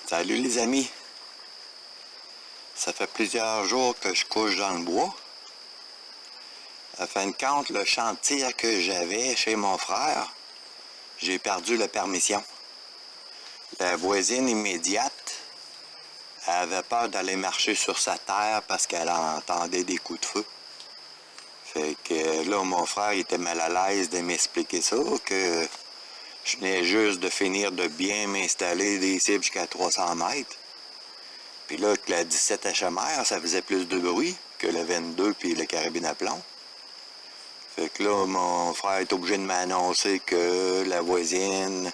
Salut les amis, ça fait plusieurs jours que je couche dans le bois. À fin de compte, le chantier que j'avais chez mon frère, j'ai perdu la permission. La voisine immédiate avait peur d'aller marcher sur sa terre parce qu'elle entendait des coups de feu. Fait que là, mon frère il était mal à l'aise de m'expliquer ça, que je venais juste de finir de bien m'installer des cibles jusqu'à 300 mètres. Puis là, que la 17 HMR, ça faisait plus de bruit que le 22 puis le carabine à plomb. Fait que là, mon frère est obligé de m'annoncer que la voisine,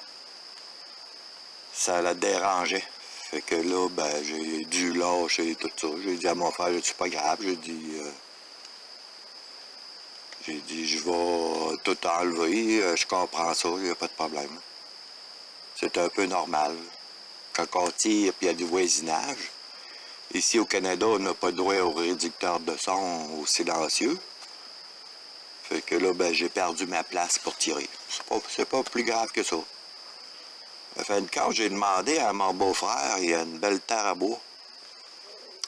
ça la dérangeait. Fait que là, ben, j'ai dû lâcher tout ça. J'ai dit à mon frère, c'est pas grave. J'ai dit, je vais tout enlever. Je comprends ça, il n'y a pas de problème. C'est un peu normal. Quand on tire, puis il y a du voisinage. Ici, au Canada, on n'a pas le droit au réducteur de son au silencieux. Fait que là, ben, j'ai perdu ma place pour tirer. C'est pas plus grave que ça. À fin de compte, j'ai demandé à mon beau-frère, il y a une belle terre à bois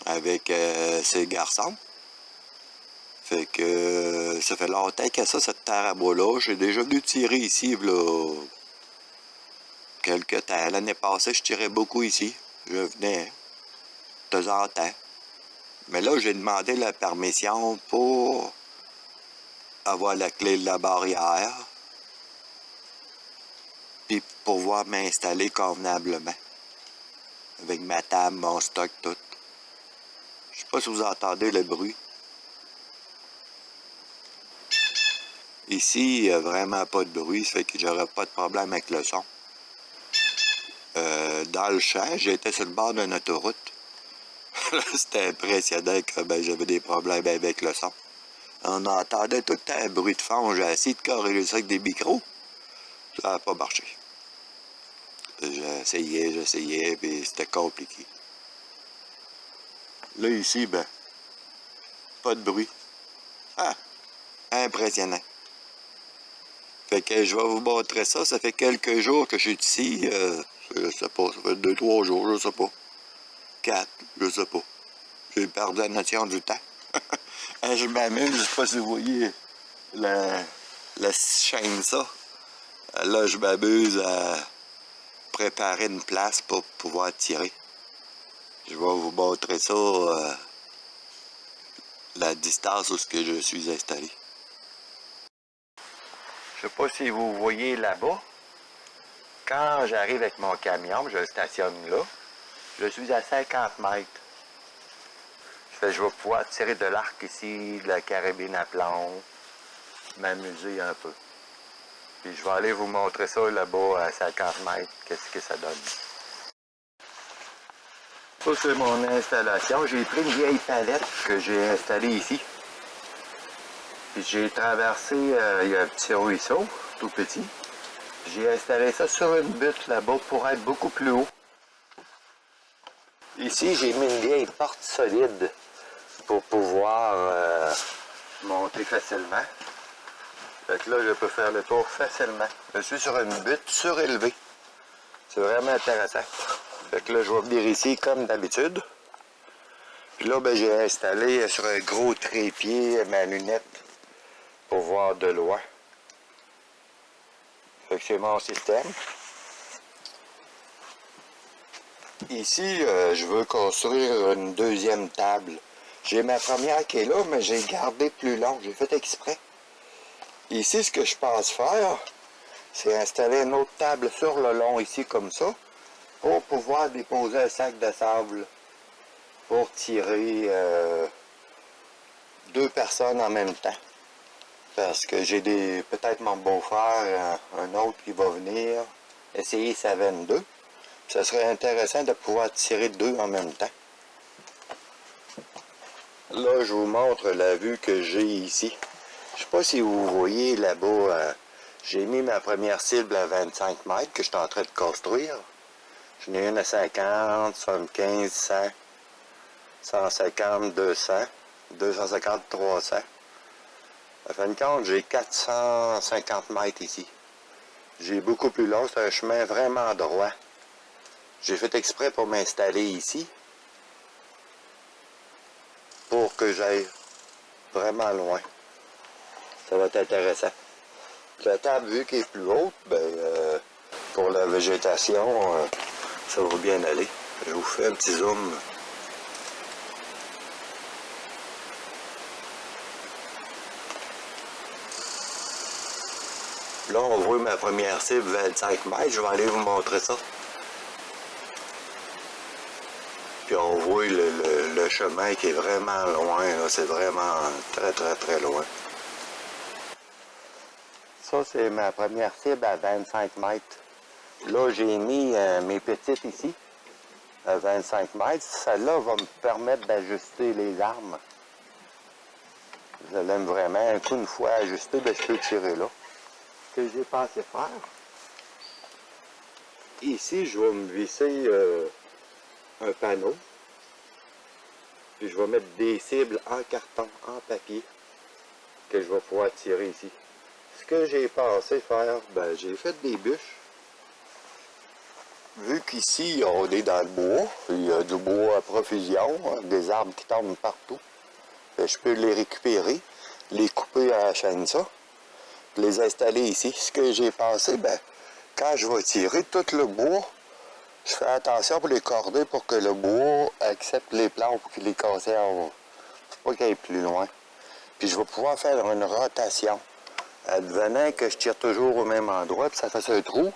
avec ses garçons. Fait que ça fait longtemps qu'il y a ça, cette terre à bois-là. J'ai déjà dû tirer ici, là, quelques temps. L'année passée, je tirais beaucoup ici. Je venais de temps en temps. Mais là, j'ai demandé la permission pour avoir la clé de la barrière, puis pouvoir m'installer convenablement. Avec ma table, mon stock, tout. Je sais pas si vous entendez le bruit. Ici, il n'y a vraiment pas de bruit, ça fait que j'aurais pas de problème avec le son. Dans le champ, j'étais sur le bord d'une autoroute. C'était impressionnant que ben, j'avais des problèmes avec le son. On entendait tout le temps un bruit de fond. J'ai essayé de corriger ça avec des micros. Ça n'a pas marché. J'essayais, puis c'était compliqué. Là, ici, ben, pas de bruit. Ah, impressionnant. Fait que je vais vous montrer ça. Ça fait quelques jours que je suis ici. Je sais pas, ça fait 2-3 jours, je sais pas. 4, je sais pas. J'ai perdu la notion du temps. Je m'amuse, je sais pas si vous voyez la chaîne ça. Là, je m'amuse à préparer une place pour pouvoir tirer. Je vais vous montrer ça, la distance où je suis installé. Je sais pas si vous voyez là-bas. Quand j'arrive avec mon camion, je le stationne là. Je suis à 50 mètres. Je vais pouvoir tirer de l'arc ici, de la carabine à plomb, m'amuser un peu. Puis je vais aller vous montrer ça là-bas à 50 mètres, qu'est-ce que ça donne. Ça, c'est mon installation. J'ai pris une vieille palette que j'ai installée ici. Puis j'ai traversé, il y a un petit ruisseau, tout petit. J'ai installé ça sur une butte là-bas pour être beaucoup plus haut. Ici, j'ai mis une vieille porte solide pour pouvoir monter facilement. Fait que là, je peux faire le tour facilement. Je suis sur une butte surélevée. C'est vraiment intéressant. Fait que là, je vais venir ici comme d'habitude. Puis là, ben, j'ai installé sur un gros trépied ma lunette pour voir de loin. Fait que c'est mon système. Ici, je veux construire une deuxième table. J'ai ma première qui est là, mais j'ai gardé plus long. J'ai fait exprès. Ici, ce que je pense faire, c'est installer une autre table sur le long ici, comme ça, pour pouvoir déposer un sac de sable pour tirer 2 personnes en même temps. Parce que j'ai peut-être mon beau-frère, un autre qui va venir essayer sa 22. Ça serait intéressant de pouvoir tirer 2 en même temps. Là, je vous montre la vue que j'ai ici. Je sais pas si vous voyez là-bas, j'ai mis ma première cible à 25 mètres que je suis en train de construire. J'en ai une à 50, 75, 100, 150, 200, 250, 300. À fin de compte, j'ai 450 mètres ici. J'ai beaucoup plus long, c'est un chemin vraiment droit. J'ai fait exprès pour m'installer ici, pour que j'aille vraiment loin. Ça va être intéressant. La table, vu qu'elle est plus haute, pour la végétation, ça va bien aller. Je vous fais un petit zoom. Là, on voit ma première cible, 25 mètres. Je vais aller vous montrer ça. Puis on voit le chemin qui est vraiment loin. C'est vraiment très, très, très loin. Ça, c'est ma première cible à 25 mètres. Là, j'ai mis mes petites ici, à 25 mètres. Celle-là va me permettre d'ajuster les armes. Je l'aime vraiment. Un coup, une fois ajusté, je peux tirer là. Ce que j'ai pensé faire, ici, je vais me visser un panneau. Puis je vais mettre des cibles en carton, en papier, que je vais pouvoir tirer ici. Ce que j'ai pensé faire, j'ai fait des bûches. Vu qu'ici, on est dans le bois, il y a du bois à profusion, hein, des arbres qui tombent partout. Je peux les récupérer, les couper à la chaîne ça, les installer ici. Ce que j'ai pensé, quand je vais tirer tout le bois, je fais attention pour les corder pour que le bois accepte les plantes pour qu'il les casse en haut. Pour pas qu'il aille plus loin. Puis je vais pouvoir faire une rotation. Advenant que je tire toujours au même endroit, puis ça fait un trou,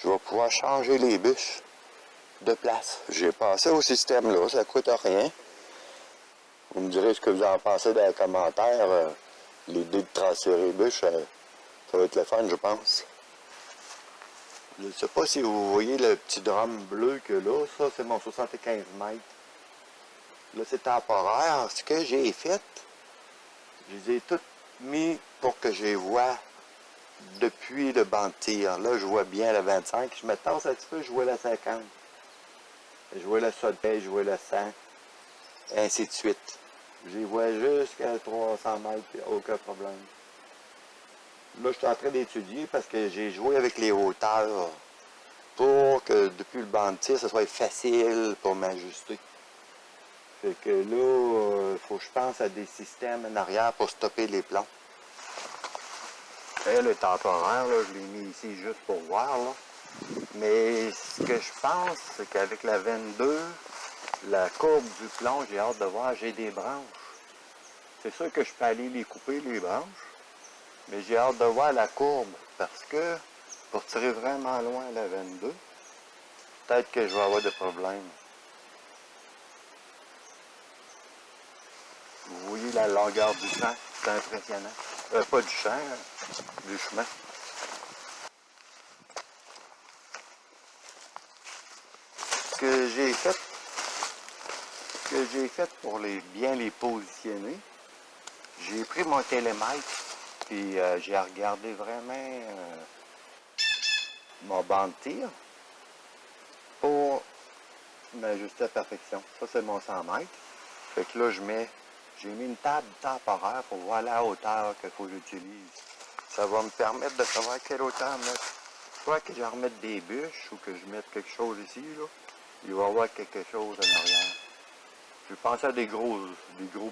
je vais pouvoir changer les bûches de place. J'ai pensé au système là, ça coûte rien. Vous me direz ce que vous en pensez dans les commentaires. L'idée de transférer les bûches, ça va être le fun, je pense. Je ne sais pas si vous voyez le petit drum bleu que là, ça c'est mon 75 mètres. Là c'est temporaire. Ce que j'ai fait, je les ai toutes mis pour que je les vois depuis le banc de tir. Là je vois bien le 25. Je me tasse un petit peu, je vois le 50. Je vois le soleil, je vois le 100. Ainsi de suite. Je les vois jusqu'à 300 mètres, aucun problème. Là je suis en train d'étudier parce que j'ai joué avec les hauteurs. Pour que depuis le banc de tir, ce soit facile pour m'ajuster. Fait que là, il faut que je pense à des systèmes en arrière pour stopper les plombs. Et le temporaire, là, je l'ai mis ici juste pour voir. Là. Mais ce que je pense, c'est qu'avec la 22, la courbe du plomb, j'ai hâte de voir, j'ai des branches. C'est sûr que je peux aller les couper, les branches, mais j'ai hâte de voir la courbe parce que pour tirer vraiment loin la 22, peut-être que je vais avoir des problèmes. Vous voyez la longueur du champ, c'est impressionnant. Pas du champ, du chemin. Ce que j'ai fait pour bien les positionner, j'ai pris mon télémètre et j'ai regardé vraiment mon banc de tir pour m'ajuster à perfection. Ça, c'est mon 100 mètres. Fait que là, j'ai mis une table temporaire pour voir la hauteur qu'il faut que j'utilise. Ça va me permettre de savoir quelle hauteur mettre. Soit que je remette des bûches ou que je mette quelque chose ici, là, il va y avoir quelque chose en arrière. Je pensais à des gros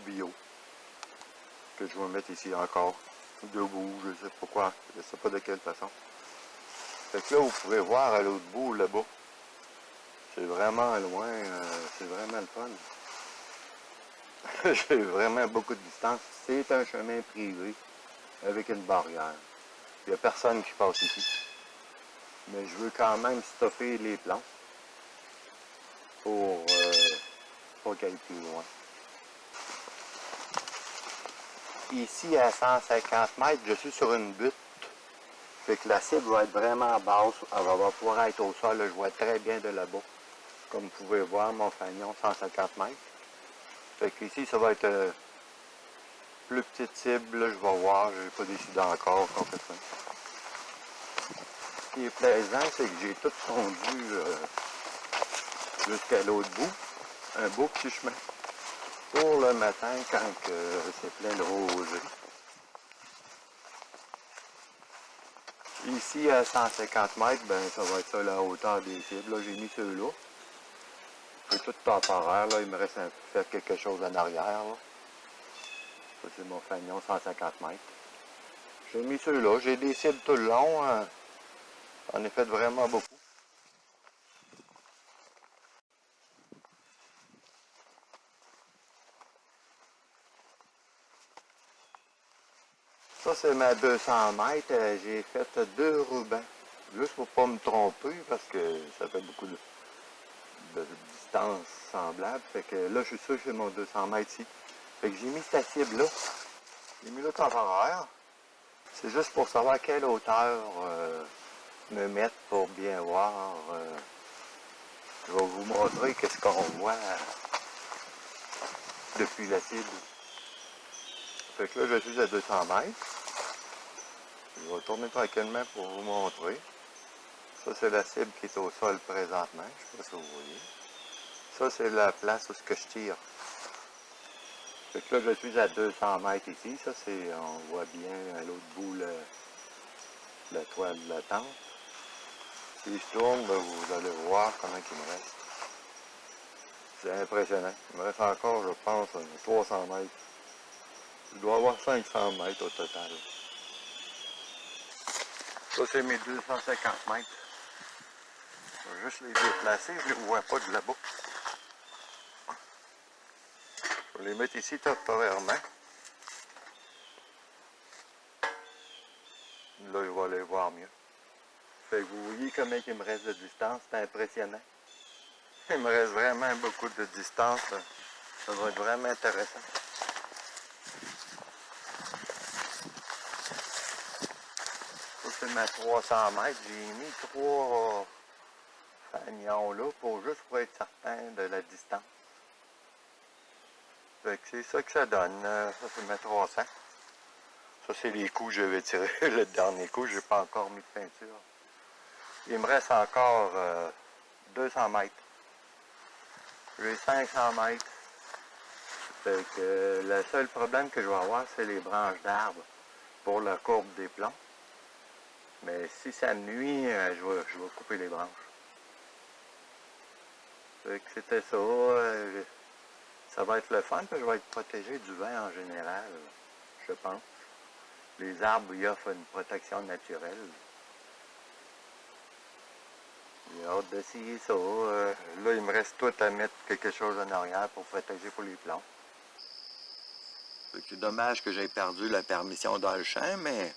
bio que je vais mettre ici encore. Debout, je sais pas quoi, je sais pas de quelle façon. Fait que là, vous pouvez voir à l'autre bout, là-bas. C'est vraiment loin, c'est vraiment le fun. J'ai vraiment beaucoup de distance. C'est un chemin privé avec une barrière. Il n'y a personne qui passe ici. Mais je veux quand même stopper les plans pour pas qu'elle aille plus loin. Ici, à 150 mètres, je suis sur une butte. Fait que la cible va être vraiment basse. Elle va pouvoir être au sol. Là, je vois très bien de là-bas. Comme vous pouvez voir, mon fanion, 150 mètres. Fait que ici, ça va être plus petite cible. Là, je vais voir. Je n'ai pas décidé encore complètement. Ce qui est plaisant, c'est que j'ai tout fondu jusqu'à l'autre bout. Un beau petit chemin. Pour le matin, quand c'est plein de rosée. Ici, à 150 mètres, ça va être ça la hauteur des cibles. Là, j'ai mis ceux-là. C'est tout temporaire, là. Il me reste à faire quelque chose en arrière, là. Ça, c'est mon fanion 150 mètres. J'ai mis ceux-là. J'ai des cibles tout le long. J'en ai fait vraiment beaucoup. Ça, c'est ma 200 mètres. J'ai fait 2 rubans. Juste pour pas me tromper, parce que ça fait beaucoup de distance semblable. Fait que là, je suis sûr que c'est mon 200 mètres ici. Fait que j'ai mis cette cible-là. J'ai mis le temporaire. C'est juste pour savoir à quelle hauteur me mettre pour bien voir. Je vais vous montrer qu'est-ce qu'on voit depuis la cible. Fait que là, je suis à 200 mètres. Je vais tourner tranquillement pour vous montrer. Ça, c'est la cible qui est au sol présentement. Je ne sais pas si vous voyez. Ça, c'est la place où je tire. Fait que là, je suis à 200 mètres ici. Ça, c'est, on voit bien à l'autre bout la toile de la tente. Si je tourne, ben, vous allez voir comment il me reste. C'est impressionnant. Il me reste encore, je pense, 300 mètres. Je dois avoir 500 mètres au total. Ça, c'est mes 250 mètres. Je vais juste les déplacer, je ne les vois pas de là-bas. Je vais les mettre ici temporairement. Là, je vais aller voir mieux. Fait que vous voyez comment il me reste de distance, c'est impressionnant. Il me reste vraiment beaucoup de distance. Ça va être vraiment intéressant. Ça, c'est ma 300 mètres. J'ai mis 3 fanions là pour être certain de la distance. Fait que c'est ça que ça donne. Ça, c'est ma 300. Ça, c'est les coups que je vais tirer. Le dernier coup, je n'ai pas encore mis de peinture. Il me reste encore 200 mètres. J'ai 500 mètres. Fait que le seul problème que je vais avoir, c'est les branches d'arbres pour la courbe des plombs. Mais si ça me nuit, je vais couper les branches. Fait que c'était ça. Ça va être le fun, parce que je vais être protégé du vent en général, je pense. Les arbres y offrent une protection naturelle. J'ai hâte d'essayer ça. Là, il me reste tout à mettre quelque chose en arrière pour protéger pour les plombs. C'est dommage que j'aie perdu la permission dans le champ, mais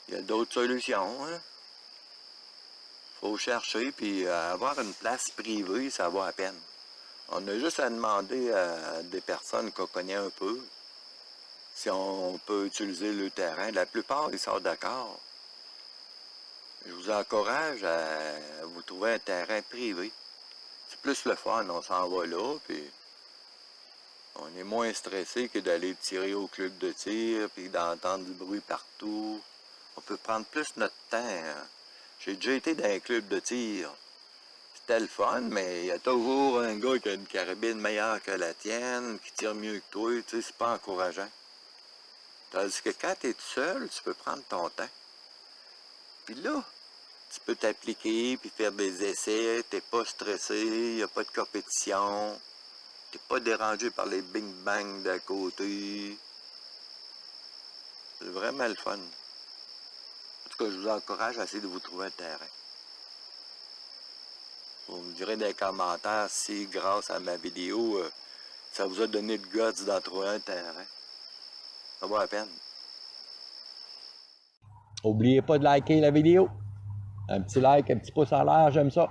il y a d'autres solutions. Hein? Faut chercher, puis avoir une place privée, ça vaut à peine. On a juste à demander à des personnes qu'on connaît un peu si on peut utiliser le terrain. La plupart, ils sont d'accord. Je vous encourage à vous trouver un terrain privé. C'est plus le fun, on s'en va là, puis on est moins stressé que d'aller tirer au club de tir, puis d'entendre du bruit partout. On peut prendre plus notre temps. Hein. J'ai déjà été dans un club de tir. C'était le fun, mais il y a toujours un gars qui a une carabine meilleure que la tienne, qui tire mieux que toi, tu sais, c'est pas encourageant. Tandis que quand tu es tout seul, tu peux prendre ton temps. Puis là, tu peux t'appliquer, puis faire des essais, t'es pas stressé, il n'y a pas de compétition, t'es pas dérangé par les bing-bang d'à côté. C'est vraiment le fun. En tout cas, je vous encourage à essayer de vous trouver un terrain. Vous me direz dans les commentaires si, grâce à ma vidéo, ça vous a donné le guts d'en trouver un terrain. Ça vaut la peine. N'oubliez pas de liker la vidéo. Un petit like, un petit pouce en l'air, j'aime ça.